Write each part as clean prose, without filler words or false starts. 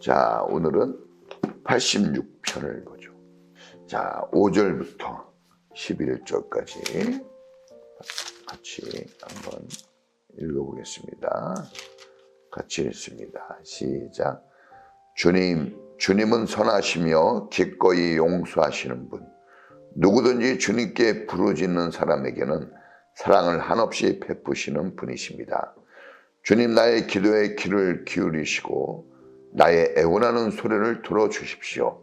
자, 오늘은 86편을 보죠. 자, 5절부터 11절까지 같이 한번 읽어보겠습니다. 같이 읽습니다. 시작. 주님은 선하시며 기꺼이 용서하시는 분. 누구든지 주님께 부르짖는 사람에게는 사랑을 한없이 베푸시는 분이십니다. 주님, 나의 기도에 귀를 기울이시고 나의 애원하는 소리를 들어주십시오.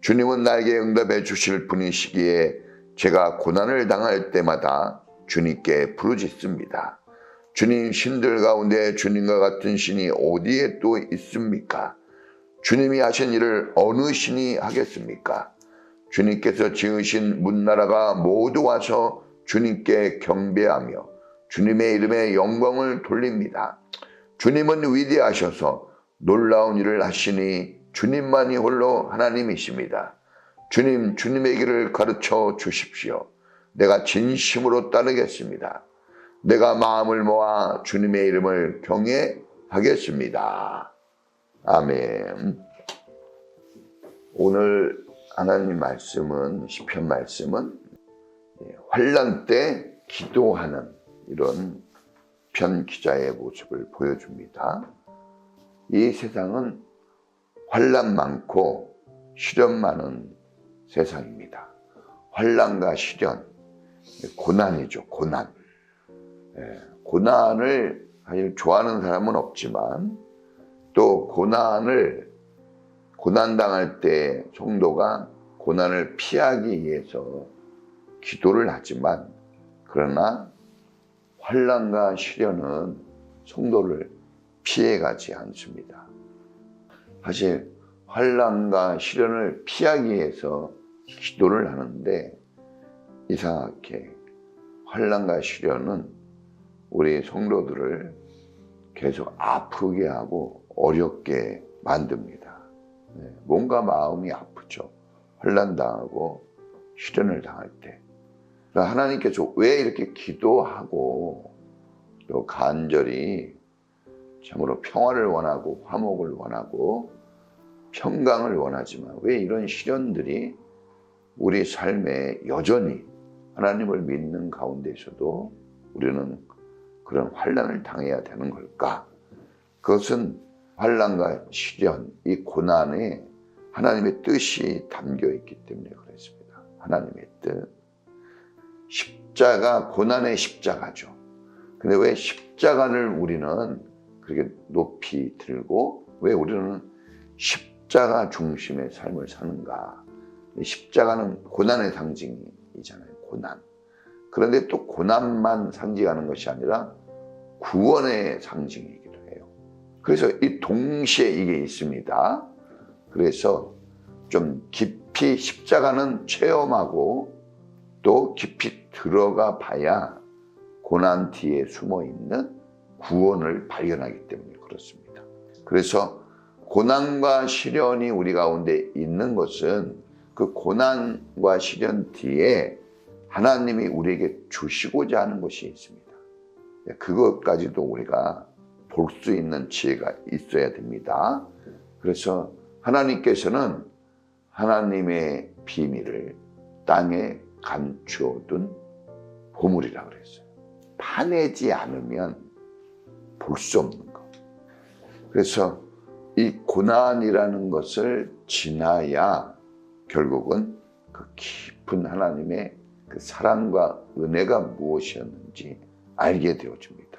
주님은 나에게 응답해 주실 분이시기에 제가 고난을 당할 때마다 주님께 부르짖습니다. 주님, 신들 가운데 주님과 같은 신이 어디에 또 있습니까? 주님이 하신 일을 어느 신이 하겠습니까? 주님께서 지으신 문나라가 모두 와서 주님께 경배하며 주님의 이름에 영광을 돌립니다. 주님은 위대하셔서 놀라운 일을 하시니 주님만이 홀로 하나님이십니다. 주님, 주님의 길을 가르쳐 주십시오. 내가 진심으로 따르겠습니다. 내가 마음을 모아 주님의 이름을 경외하겠습니다. 아멘. 오늘 하나님 말씀은, 시편 말씀은 환난 때 기도하는 이런 편 기자의 모습을 보여줍니다. 이 세상은 환난 많고 시련 많은 세상입니다. 환난과 시련, 고난이죠. 고난. 고난을 사실 좋아하는 사람은 없지만 또 고난당할 때 성도가 고난을 피하기 위해서 기도를 하지만, 그러나 환난과 시련은 성도를 피해가지 않습니다. 사실 환난과 시련을 피하기 위해서 기도를 하는데 이상하게 환난과 시련은 우리 성도들을 계속 아프게 하고 어렵게 만듭니다. 뭔가 마음이 아프죠. 환난 당하고 시련을 당할 때. 하나님께서 왜 이렇게 기도하고 또 간절히 참으로 평화를 원하고 화목을 원하고 평강을 원하지만 왜 이런 시련들이 우리 삶에 여전히 하나님을 믿는 가운데서도 우리는 그런 환난을 당해야 되는 걸까? 그것은 환난과 시련, 이 고난에 하나님의 뜻이 담겨 있기 때문에 그렇습니다. 하나님의 뜻. 십자가, 고난의 십자가죠. 근데 왜 십자가를 우리는 그렇게 높이 들고 왜 우리는 십자가 중심의 삶을 사는가? 십자가는 고난의 상징이잖아요. 고난. 그런데 또 고난만 상징하는 것이 아니라 구원의 상징이기도 해요. 그래서 이 동시에 이게 있습니다. 그래서 좀 깊이 십자가는 체험하고 또 깊이 들어가 봐야 고난 뒤에 숨어 있는 구원을 발견하기 때문에 그렇습니다. 그래서 고난과 시련이 우리 가운데 있는 것은 그 고난과 시련 뒤에 하나님이 우리에게 주시고자 하는 것이 있습니다. 그것까지도 우리가 볼 수 있는 지혜가 있어야 됩니다. 그래서 하나님께서는 하나님의 비밀을 땅에 감추어둔 보물이라고 그랬어요. 파내지 않으면 볼 수 없는 것. 그래서 이 고난이라는 것을 지나야 결국은 그 깊은 하나님의 그 사랑과 은혜가 무엇이었는지 알게 되어집니다.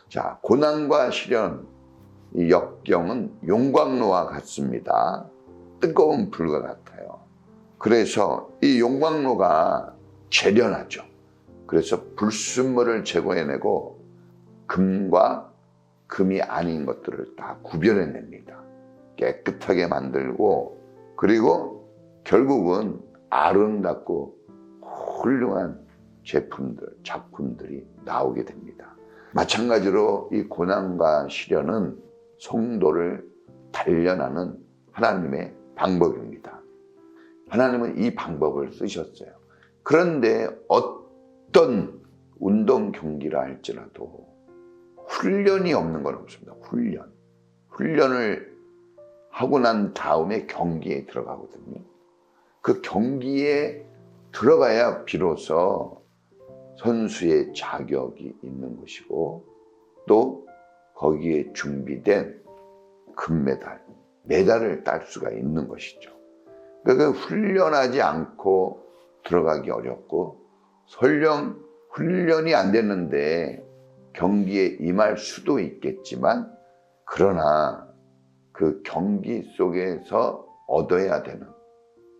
자, 고난과 시련, 이 역경은 용광로와 같습니다. 뜨거운 불과 같아요. 그래서 이 용광로가 재련하죠. 그래서 불순물을 제거해내고 금과 금이 아닌 것들을 다 구별해냅니다. 깨끗하게 만들고, 그리고 결국은 아름답고 훌륭한 작품들이 나오게 됩니다. 마찬가지로 이 고난과 시련은 성도를 단련하는 하나님의 방법입니다. 하나님은 이 방법을 쓰셨어요. 그런데 어떤 운동 경기라 할지라도 훈련이 없는 건 없습니다. 훈련을 하고 난 다음에 경기에 들어가거든요. 그 경기에 들어가야 비로소 선수의 자격이 있는 것이고 또 거기에 준비된 금메달, 메달을 딸 수가 있는 것이죠. 그러니까 훈련하지 않고 들어가기 어렵고 설령 훈련이 안 됐는데 경기에 임할 수도 있겠지만 그러나 그 경기 속에서 얻어야 되는,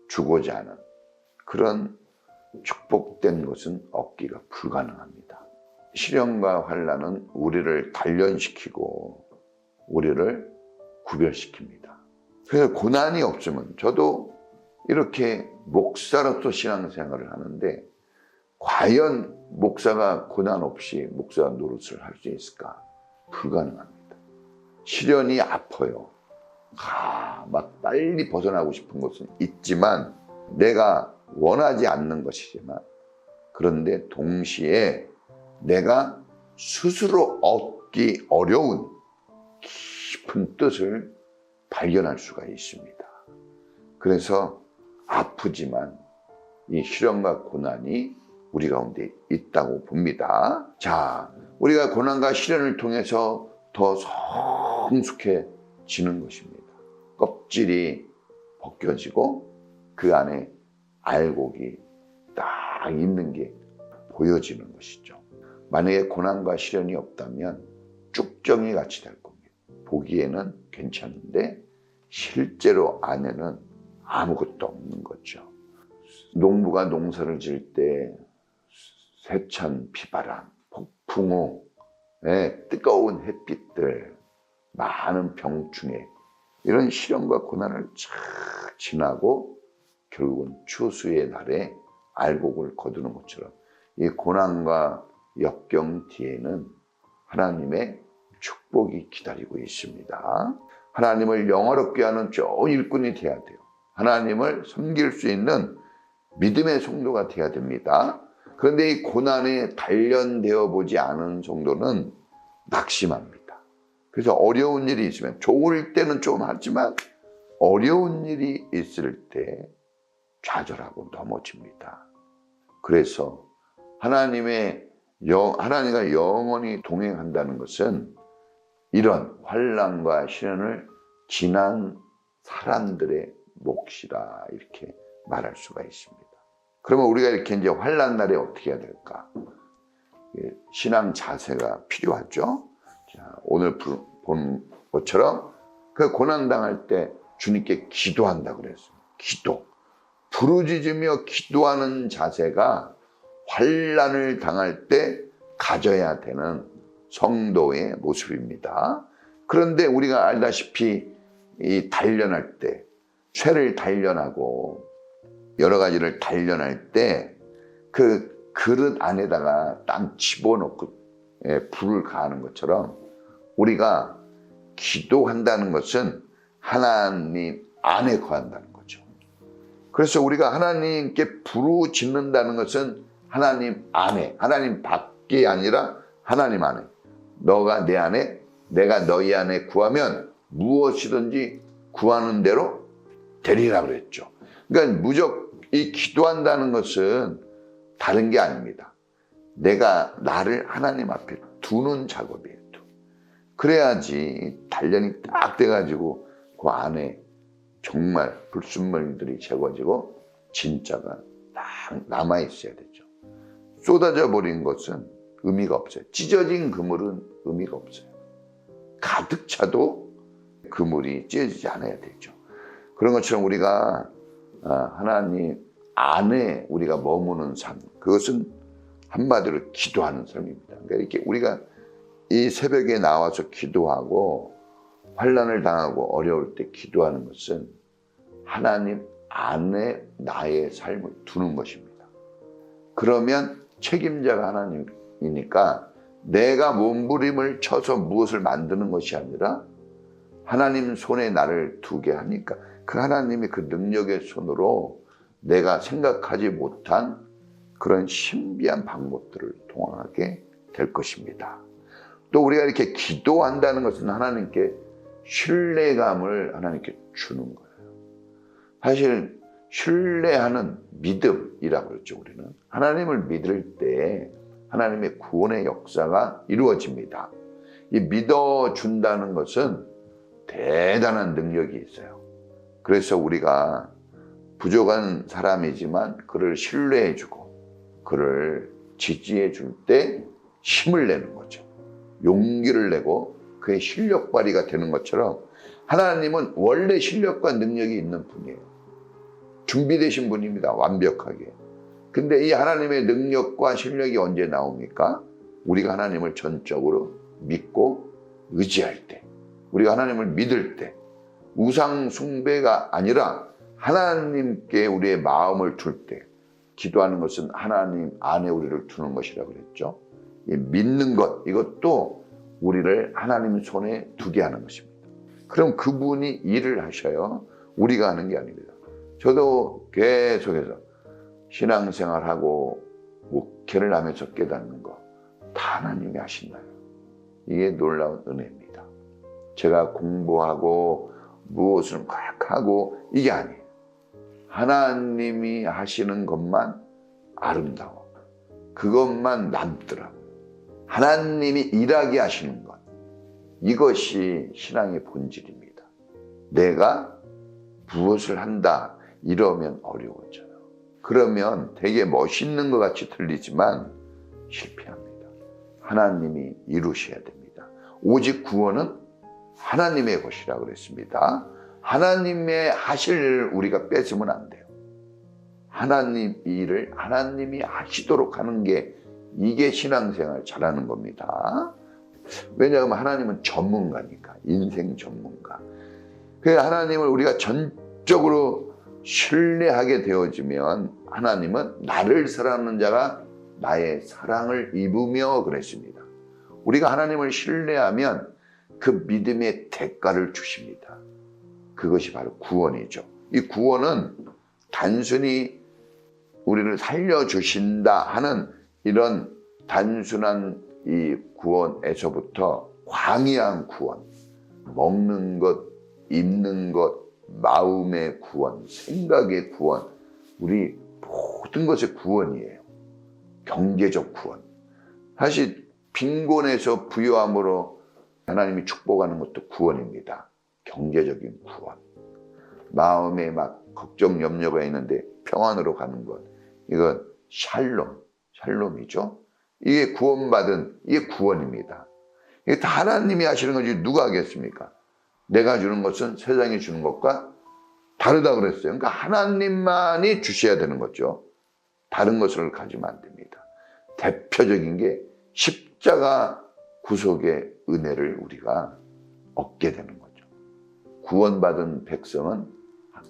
주고자 하는 그런 축복된 것은 얻기가 불가능합니다. 시련과 환난은 우리를 단련시키고 우리를 구별시킵니다. 그래서 고난이 없으면, 저도 이렇게 목사로서 신앙생활을 하는데 과연 목사가 고난 없이 목사 노릇을 할 수 있을까? 불가능합니다. 시련이 아파요. 막 빨리 벗어나고 싶은 것은 있지만 내가 원하지 않는 것이지만, 그런데 동시에 내가 스스로 얻기 어려운 깊은 뜻을 발견할 수가 있습니다. 그래서 아프지만 이 시련과 고난이 우리 가운데 있다고 봅니다. 자, 우리가 고난과 시련을 통해서 더 성숙해지는 것입니다. 껍질이 벗겨지고 그 안에 알곡이 딱 있는 게 보여지는 것이죠. 만약에 고난과 시련이 없다면 쭉정이 같이 될 겁니다. 보기에는 괜찮은데 실제로 안에는 아무것도 없는 거죠. 농부가 농사를 지을 때 세찬 비바람, 폭풍우, 뜨거운 햇빛들, 많은 병충해, 이런 시련과 고난을 쫙 지나고 결국은 추수의 날에 알곡을 거두는 것처럼 이 고난과 역경 뒤에는 하나님의 축복이 기다리고 있습니다. 하나님을 영화롭게 하는 좋은 일꾼이 돼야 돼요. 하나님을 섬길 수 있는 믿음의 성도가 돼야 됩니다. 그런데 이 고난에 단련되어 보지 않은 성도는 낙심합니다. 그래서 어려운 일이 있으면, 좋을 때는 좀 하지만 어려운 일이 있을 때 좌절하고 넘어집니다. 그래서 하나님과 영원히 동행한다는 것은 이런 환난과 시련을 지난 사람들의 몫이라, 이렇게 말할 수가 있습니다. 그러면 우리가 이렇게 이제 환난 날에 어떻게 해야 될까? 신앙 자세가 필요하죠. 자, 오늘 본 것처럼 그 고난 당할 때 주님께 기도한다 그랬어요. 기도. 부르짖으며 기도하는 자세가 환난을 당할 때 가져야 되는 성도의 모습입니다. 그런데 우리가 알다시피 이 단련할 때, 쇠를 단련하고 여러 가지를 단련할 때 그 그릇 안에다가 딱 집어넣고 불을 가하는 것처럼 우리가 기도한다는 것은 하나님 안에 거한다는 거죠. 그래서 우리가 하나님께 부르짖는다는 것은 하나님 안에, 하나님 밖이 아니라 하나님 안에, 너가 내 안에, 내가 너희 안에 구하면 무엇이든지 구하는 대로 되리라 그랬죠. 그러니까 이 기도한다는 것은 다른 게 아닙니다. 내가 나를 하나님 앞에 두는 작업이에요. 그래야지 단련이 딱 돼가지고 그 안에 정말 불순물들이 제거지고 진짜가 딱 남아있어야 되죠. 쏟아져 버린 것은 의미가 없어요. 찢어진 그물은 의미가 없어요. 가득 차도 그물이 찢어지지 않아야 되죠. 그런 것처럼 우리가 하나님 안에 우리가 머무는 삶, 그것은 한마디로 기도하는 삶입니다. 그러니까 이렇게 우리가 이 새벽에 나와서 기도하고 환난을 당하고 어려울 때 기도하는 것은 하나님 안에 나의 삶을 두는 것입니다. 그러면 책임자가 하나님이니까 내가 몸부림을 쳐서 무엇을 만드는 것이 아니라 하나님 손에 나를 두게 하니까 그 하나님의 그 능력의 손으로 내가 생각하지 못한 그런 신비한 방법들을 통하게 될 것입니다. 또 우리가 이렇게 기도한다는 것은 하나님께 신뢰감을 하나님께 주는 거예요. 사실 신뢰하는 믿음이라고 그러죠. 우리는 하나님을 믿을 때 하나님의 구원의 역사가 이루어집니다. 이 믿어준다는 것은 대단한 능력이 있어요. 그래서 우리가 부족한 사람이지만 그를 신뢰해주고 그를 지지해줄 때 힘을 내는 거죠. 용기를 내고 그의 실력 발휘가 되는 것처럼 하나님은 원래 실력과 능력이 있는 분이에요. 준비되신 분입니다. 완벽하게. 근데 이 하나님의 능력과 실력이 언제 나옵니까? 우리가 하나님을 전적으로 믿고 의지할 때, 우리가 하나님을 믿을 때, 우상 숭배가 아니라 하나님께 우리의 마음을 둘 때, 기도하는 것은 하나님 안에 우리를 두는 것이라고 그랬죠. 이 믿는 것, 이것도 우리를 하나님 손에 두게 하는 것입니다. 그럼 그분이 일을 하셔요. 우리가 하는 게 아닙니다. 저도 계속해서 신앙생활하고 목회를 하면서 깨닫는 거 다 하나님이 하신다요. 이게 놀라운 은혜입니다. 제가 공부하고 무엇을 막 하고 이게 아니에요. 하나님이 하시는 것만 아름다워. 그것만 남더라고요. 하나님이 일하게 하시는 것. 이것이 신앙의 본질입니다. 내가 무엇을 한다 이러면 어려워져요. 그러면 되게 멋있는 것 같이 들리지만 실패합니다. 하나님이 이루셔야 됩니다. 오직 구원은 하나님의 것이라고 그랬습니다. 하나님의 하실 일을 우리가 뺏으면 안 돼요. 하나님 일을 하나님이 하시도록 하는 게 이게 신앙생활 잘하는 겁니다. 왜냐하면 하나님은 전문가니까, 인생 전문가. 그래서 하나님을 우리가 전적으로 신뢰하게 되어지면 하나님은 나를 사랑하는 자가 나의 사랑을 입으며 그랬습니다. 우리가 하나님을 신뢰하면 그 믿음의 대가를 주십니다. 그것이 바로 구원이죠. 이 구원은 단순히 우리를 살려주신다 하는 이런 단순한 이 구원에서부터 광의한 구원, 먹는 것, 입는 것, 마음의 구원, 생각의 구원, 우리 모든 것의 구원이에요. 경제적 구원. 사실 빈곤에서 부유함으로 하나님이 축복하는 것도 구원입니다. 경제적인 구원. 마음에 막 걱정, 염려가 있는데 평안으로 가는 것. 이건 샬롬이죠. 이게 구원받은, 이게 구원입니다. 이게 다 하나님이 하시는 거지 누가 하겠습니까? 내가 주는 것은 세상이 주는 것과 다르다 그랬어요. 그러니까 하나님만이 주셔야 되는 거죠. 다른 것을 가지면 안 됩니다. 대표적인 게 십자가 구속의 은혜를 우리가 얻게 되는 거죠. 구원받은 백성은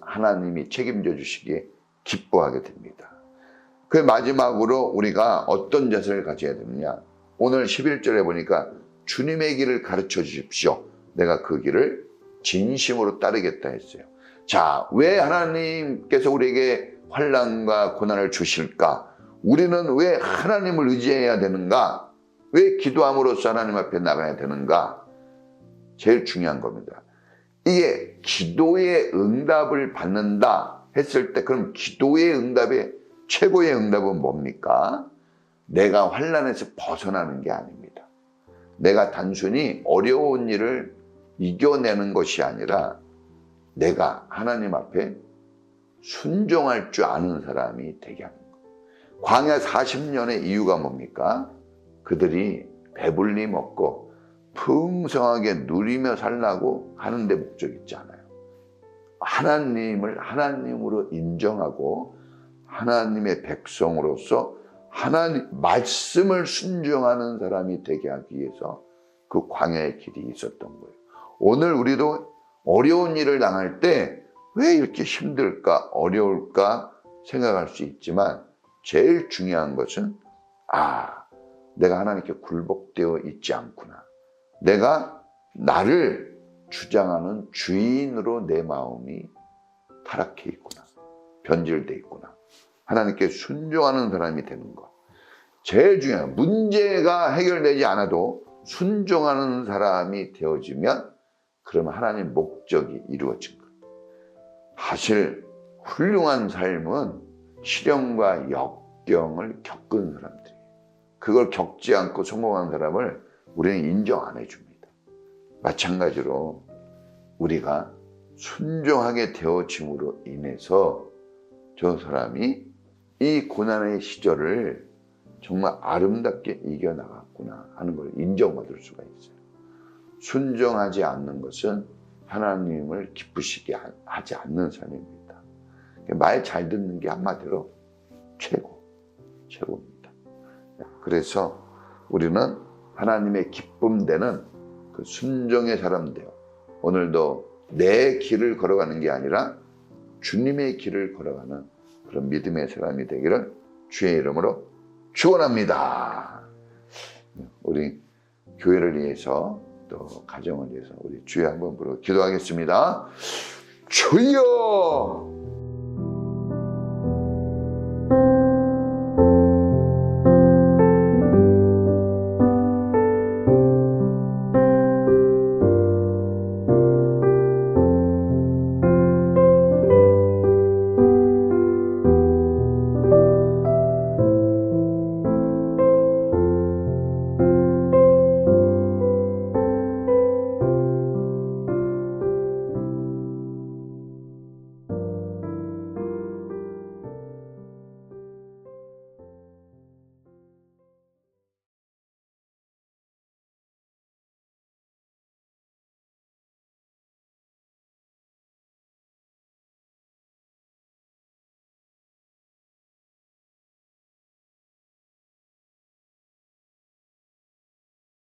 하나님이 책임져 주시기에 기뻐하게 됩니다. 그 마지막으로 우리가 어떤 자세를 가져야 되느냐. 오늘 11절에 보니까 주님의 길을 가르쳐 주십시오. 내가 그 길을 진심으로 따르겠다 했어요. 자, 왜 하나님께서 우리에게 환난과 고난을 주실까? 우리는 왜 하나님을 의지해야 되는가? 왜 기도함으로써 하나님 앞에 나가야 되는가? 제일 중요한 겁니다. 이게 기도의 응답을 받는다 했을 때 그럼 기도의 응답의 최고의 응답은 뭡니까? 내가 환난에서 벗어나는 게 아닙니다. 내가 단순히 어려운 일을 이겨내는 것이 아니라 내가 하나님 앞에 순종할 줄 아는 사람이 되게 하는 거예요. 광야 40년의 이유가 뭡니까? 그들이 배불리 먹고 풍성하게 누리며 살라고 하는 데 목적이 있지 않아요. 하나님을 하나님으로 인정하고 하나님의 백성으로서 하나님 말씀을 순종하는 사람이 되게 하기 위해서 그 광야의 길이 있었던 거예요. 오늘 우리도 어려운 일을 당할 때 왜 이렇게 힘들까, 어려울까 생각할 수 있지만 제일 중요한 것은 내가 하나님께 굴복되어 있지 않구나. 내가 나를 주장하는 주인으로 내 마음이 타락해 있구나. 변질돼 있구나. 하나님께 순종하는 사람이 되는 것. 제일 중요한 문제가 해결되지 않아도 순종하는 사람이 되어지면 그러면 하나님 목적이 이루어진 거예요. 사실 훌륭한 삶은 시련과 역경을 겪은 사람들이에요. 그걸 겪지 않고 성공한 사람을 우리는 인정 안 해줍니다. 마찬가지로 우리가 순종하게 되어짐으로 인해서 저 사람이 이 고난의 시절을 정말 아름답게 이겨나갔구나 하는 걸 인정받을 수가 있어요. 순종하지 않는 것은 하나님을 기쁘시게 하지 않는 삶입니다. 말 잘 듣는 게 한마디로 최고입니다. 그래서 우리는 하나님의 기쁨 되는 그 순종의 사람 되어 오늘도 내 길을 걸어가는 게 아니라 주님의 길을 걸어가는 그런 믿음의 사람이 되기를 주의 이름으로 축원합니다. 우리 교회를 위해서 또 가정을 위해서 우리 주여 한번 부르고 기도하겠습니다. 주여